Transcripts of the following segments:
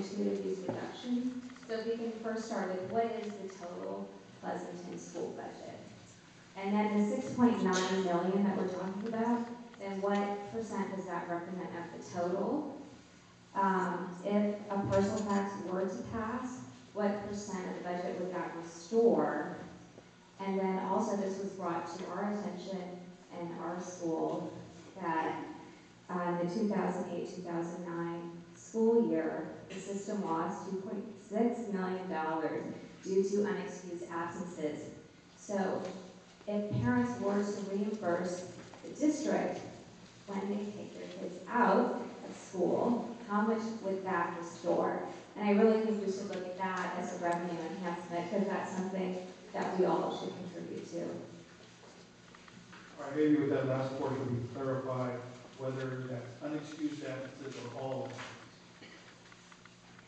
intuitive use reduction. So we can first start with what is the total Pleasanton school budget? And then the 6.9 million that we're talking about, then what percent does that represent of the total? If a personal tax were to pass, what percent of the budget would that restore? And then also this was brought to our attention in our school that the 2008-2009 school year, the system lost $2.6 million due to unexcused absences. So if parents were to reimburse the district when they take their kids out of school, how much would that restore? And I really think we should look at that as a revenue enhancement because that's something that we all should contribute to. All right, maybe with that last portion, we clarify whether that's unexcused absences or all absences.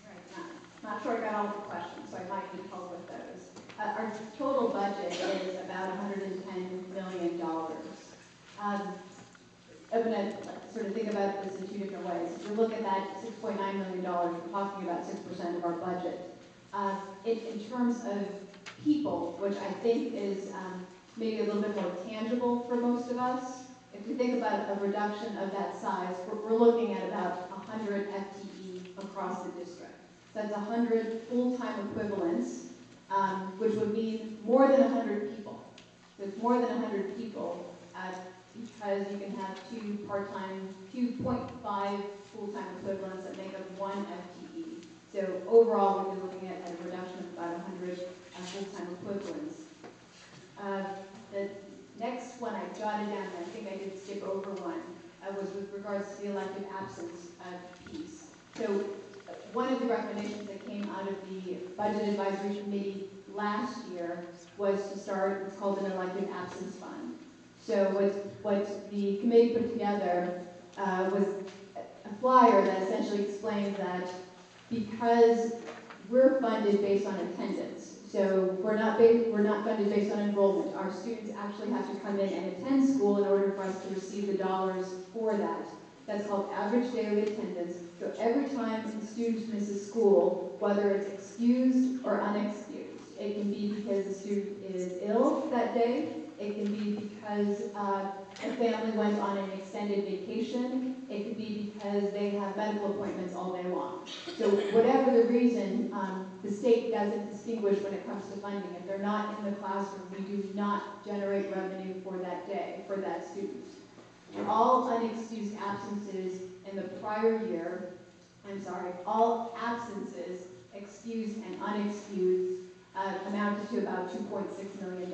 Right, not sure I got all the questions, so I might need help with those. Our total budget is about $110 million. I'm going to sort of think about this in two different ways. If we look at that $6.9 million, we're talking about 6% of our budget. In terms of people, which I think is maybe a little bit more tangible for most of us, if we think about a reduction of that size, we're looking at about 100 FTE across the district. So that's 100 full-time equivalents, which would mean more than 100 people. So it's more than 100 people because you can have 2.5 full-time equivalents that make up 1 FTE. So overall, we'd be looking at a reduction of about 100 full-time equivalents. The next one I jotted down, and I think I did skip over one, was with regards to the elective absence piece. So one of the recommendations that came out of the Budget Advisory Committee last year was to start what's called an elective absence fund. So what the committee put together was a flyer that essentially explains that because we're funded based on attendance, so we're not funded based on enrollment. Our students actually have to come in and attend school in order for us to receive the dollars for that. That's called average daily attendance. So every time a student misses school, whether it's excused or unexcused, it can be because the student is ill that day. It can be because a family went on an extended vacation. It could be because they have medical appointments all day long. So whatever the reason, the state doesn't distinguish when it comes to funding. If they're not in the classroom, we do not generate revenue for that day, for that student. All unexcused absences in the prior year, all absences, excused and unexcused, amounted to about $2.6 million.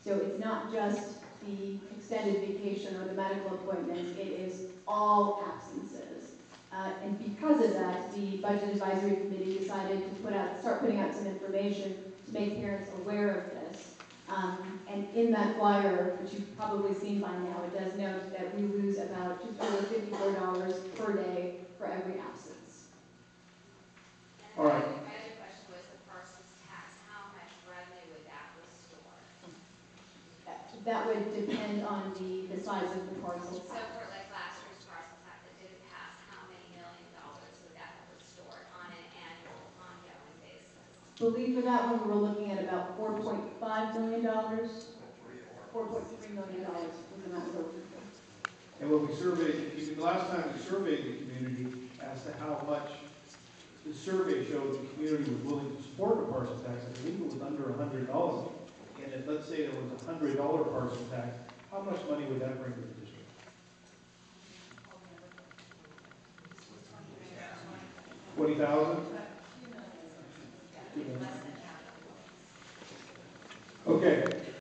So it's not just the extended vacation or the medical appointments, it is all absences. And because of that, the Budget Advisory Committee decided to start putting out some information to make parents aware of this. And in that flyer, which you've probably seen by now, it does note that we lose about just over $54 per day for every absence. And all right. My other question was the parsons tax. How much revenue would that restore? That would depend on the size of the parcel. So for like last year's parsons tax that didn't pass, how many $1 million would that have restored on an annual, ongoing basis? I believe for that one, we were looking at about $4.5 million. $4.3 million was the amount we were looking for. And when we surveyed, the last time we surveyed the community as to how much the survey showed the community was willing to support a parcel tax, I believe it was under $100. And if, let's say, there was a $100 parcel tax, how much money would that bring to the district? $20,000? Okay.